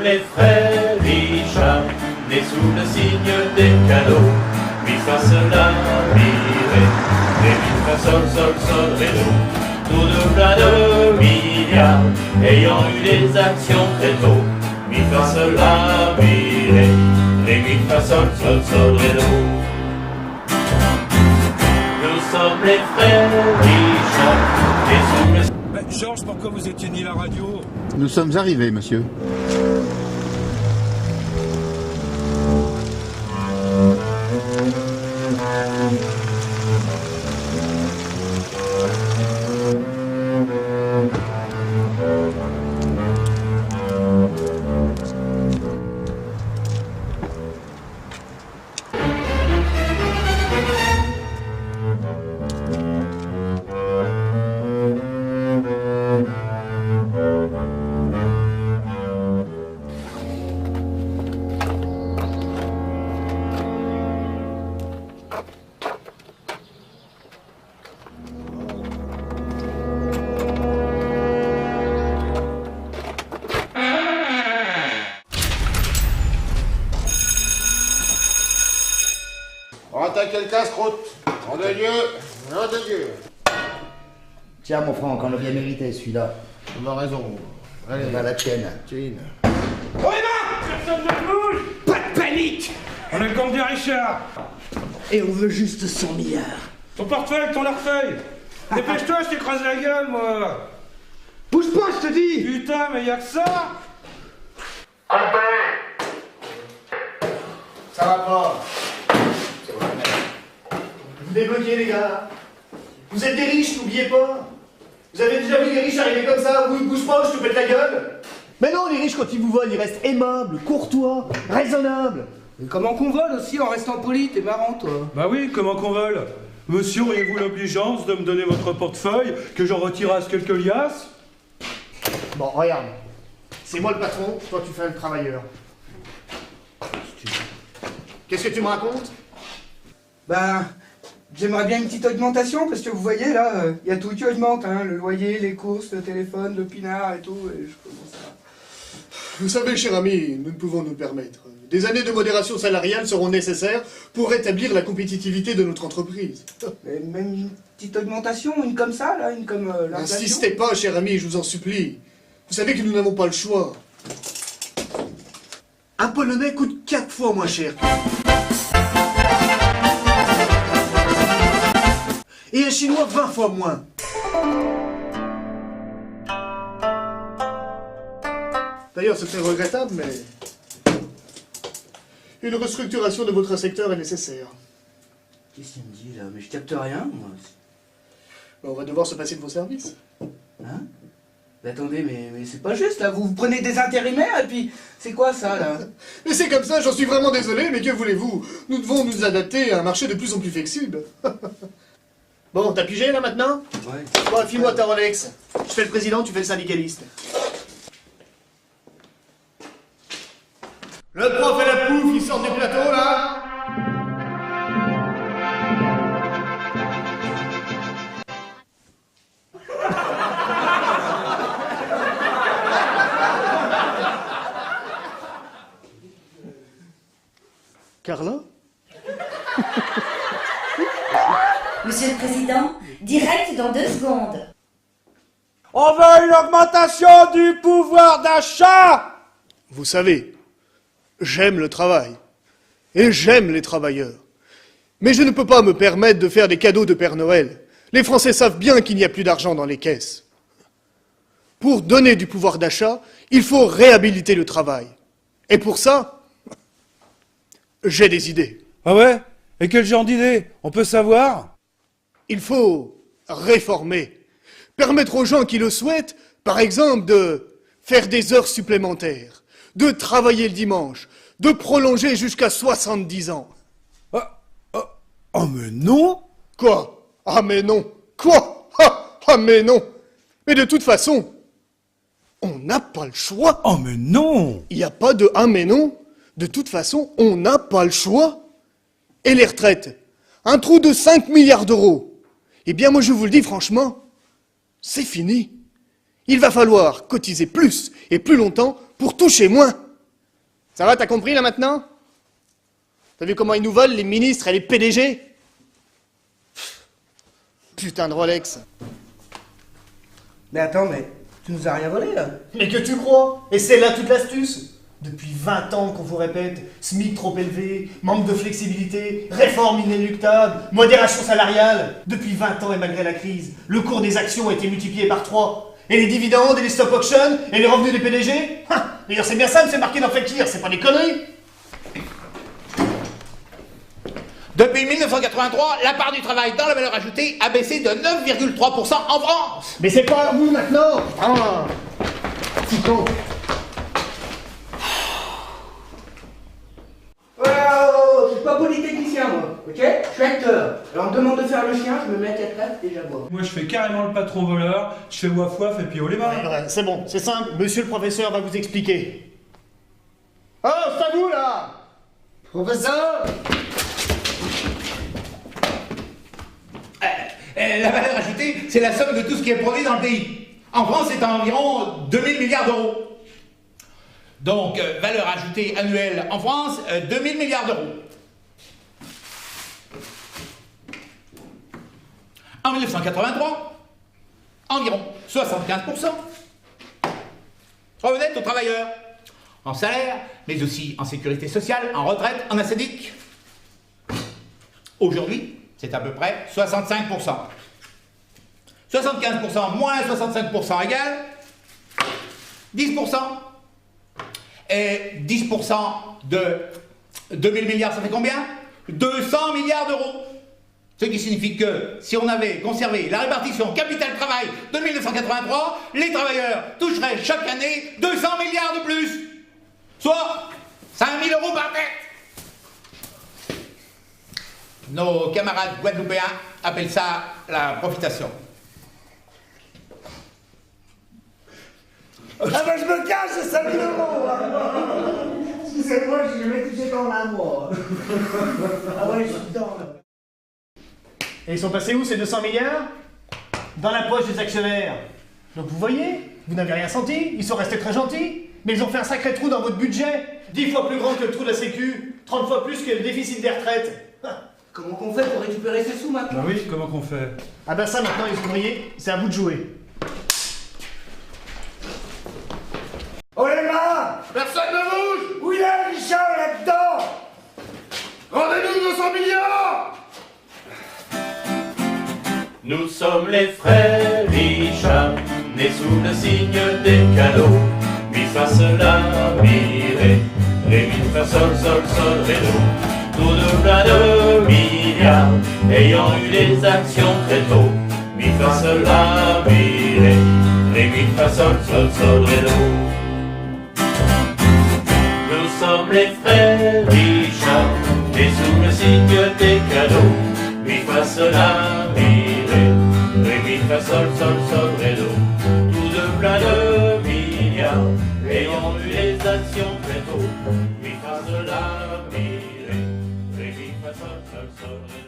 les frères Richard, nés sous le signe des cadeaux. Mi fa sol la mi ré, et mi fa sol sol sol ré do. Tous deux plein de milliards, ayant eu des actions très tôt. Mi fa sol la mi ré, et mi fa sol sol sol ré do. Nous sommes les frères Richard, nés sous le... Georges, pourquoi vous éteignez la radio? Nous sommes arrivés, monsieur. On attaque le casse-croûte. Nom de Dieu, nom de Dieu. Tiens, mon Franck, on l'a bien mérité, celui-là. On a raison. Allez, Va la tienne. Tine. Oh Emma! Personne ne bouge! Pas de panique! On est le gang de Richard! Et on veut juste 100 milliards. Ton portefeuille, ton larfeuille! Dépêche-toi, je t'écrase la gueule, moi! Bouge pas, je te dis! Putain, mais y'a que ça! Ça va pas. Vous débloquez, les gars. Vous êtes des riches, n'oubliez pas. Vous avez déjà vu les riches arriver comme ça? Vous bouge pas, je te pète la gueule. Mais non, les riches, quand ils vous volent, ils restent aimables, courtois, raisonnables. Mais comment qu'on vole aussi en restant poli? T'es marrant, toi. Bah oui, comment qu'on vole? Monsieur, auriez-vous l'obligeance de me donner votre portefeuille, que j'en retirasse quelques liasses? Bon, regarde. C'est moi le patron, toi tu fais le travailleur. Qu'est-ce que tu me racontes? Ben, j'aimerais bien une petite augmentation, parce que vous voyez, là, y a tout qui augmente, hein. Le loyer, les courses, le téléphone, le pinard et tout, et je commence à... Vous savez, cher ami, nous ne pouvons nous permettre. Des années de modération salariale seront nécessaires pour rétablir la compétitivité de notre entreprise. Mais même une petite augmentation, une comme ça, là, une comme l'inflation. N'insistez pas, cher ami, je vous en supplie. Vous savez que nous n'avons pas le choix. Un Polonais coûte 4 fois moins cher. Et un Chinois 20 fois moins. D'ailleurs, c'est très regrettable, mais... une restructuration de votre secteur est nécessaire. Qu'est-ce qu'il me dit, là? Mais je capte rien, moi. On va devoir se passer de vos services. Hein? Mais attendez, mais c'est pas juste, là. Vous prenez des intérimaires, et puis... C'est quoi, ça, là? Mais c'est comme ça, j'en suis vraiment désolé, mais que voulez-vous? Nous devons nous adapter à un marché de plus en plus flexible. Bon, t'as pigé, là, maintenant? Ouais. Bon, file-moi ta Rolex. Je fais le président, tu fais le syndicaliste. Le prof et la pouf, ils sortent du plateau, là? Carla? Monsieur le Président, direct dans 2 secondes. On veut une augmentation du pouvoir d'achat! Vous savez, j'aime le travail. Et j'aime les travailleurs. Mais je ne peux pas me permettre de faire des cadeaux de Père Noël. Les Français savent bien qu'il n'y a plus d'argent dans les caisses. Pour donner du pouvoir d'achat, il faut réhabiliter le travail. Et pour ça, j'ai des idées. Ah ouais? Et quel genre d'idée? On peut savoir? Il faut réformer. Permettre aux gens qui le souhaitent, par exemple, de faire des heures supplémentaires, de travailler le dimanche, de prolonger jusqu'à 70 ans. Oh mais non! Quoi? Ah mais non! Quoi? Ah mais non! Mais de toute façon, on n'a pas le choix. Oh mais non! Il n'y a pas de ah mais non. De toute façon, on n'a pas le choix. Et les retraites? Un trou de 5 milliards d'euros. Eh bien, moi, je vous le dis franchement, c'est fini. Il va falloir cotiser plus et plus longtemps pour toucher moins. Ça va, t'as compris là maintenant? T'as vu comment ils nous volent, les ministres et les PDG? Putain de Rolex. Mais attends, mais tu nous as rien volé là? Mais que tu crois? Et c'est là toute l'astuce. Depuis 20 ans qu'on vous répète, SMIC trop élevé, manque de flexibilité, réforme inéluctable, modération salariale. Depuis 20 ans et malgré la crise, le cours des actions a été multiplié par 3. Et les dividendes et les stock auctions et les revenus des PDG? D'ailleurs c'est bien simple, c'est marqué dans Fekir, c'est pas des conneries. Depuis 1983, la part du travail dans la valeur ajoutée a baissé de 9,3% en France. Mais c'est pas à vous maintenant. Foucault. Je suis pas polytechnicien moi, ok? Je suis acteur. Alors on me demande de faire le chien, je me mets à 4 pattes et j'aboie. Moi, je fais carrément le patron voleur, je fais waf waf et puis oh les mains. C'est bon, c'est simple, monsieur le professeur va vous expliquer. Oh, c'est à vous là! Professeur! La valeur ajoutée, c'est la somme de tout ce qui est produit dans le pays. En France, c'est environ 2000 milliards d'euros. Donc, valeur ajoutée annuelle en France, 2000 milliards d'euros. En 1983, environ 75% revenaient aux travailleurs, en salaire, mais aussi en sécurité sociale, en retraite, en assédique. Aujourd'hui, c'est à peu près 65%. 75% moins 65% égale 10%. Et 10% de 2000 milliards, ça fait combien? 200 milliards d'euros. Ce qui signifie que si on avait conservé la répartition capital-travail de 1983, les travailleurs toucheraient chaque année 200 milliards de plus. Soit 5000 euros par tête. Nos camarades guadeloupéens appellent ça la profitation. Ah ben je me cache, c'est 5000 euros hein. Excusez-moi, je vais toucher dans la moi. Ah ouais, je suis dedans là. Et ils sont passés où ces 200 milliards? Dans la poche des actionnaires. Donc vous voyez, vous n'avez rien senti, ils sont restés très gentils, mais ils ont fait un sacré trou dans votre budget. 10 fois plus grand que le trou de la sécu, 30 fois plus que le déficit des retraites. Comment qu'on fait pour récupérer ces sous maintenant? Bah oui, comment qu'on fait? Ah ben ça maintenant les ouvriers, c'est à vous de jouer. Oh les mains! Personne ne bouge! Où il est Richard là-dedans? Rendez-nous 200 millions! Nous sommes les frères Richard, nés sous le signe des cadeaux. Mi fa sol la mi ré mi fa sol sol sol ré do. Tous deux plein de milliards, ayant eu des actions très tôt. Mi fa sol la mi mi fa sol sol sol ré do. Nous sommes les frères Richard, nés sous le signe des cadeaux. Mi fa sol la mi mi fa sol sol sol ré do. Tous deux plein de milliards, ayant eu les actions très tôt. Mi fa sol la mi mi fa sol sol sol ré do.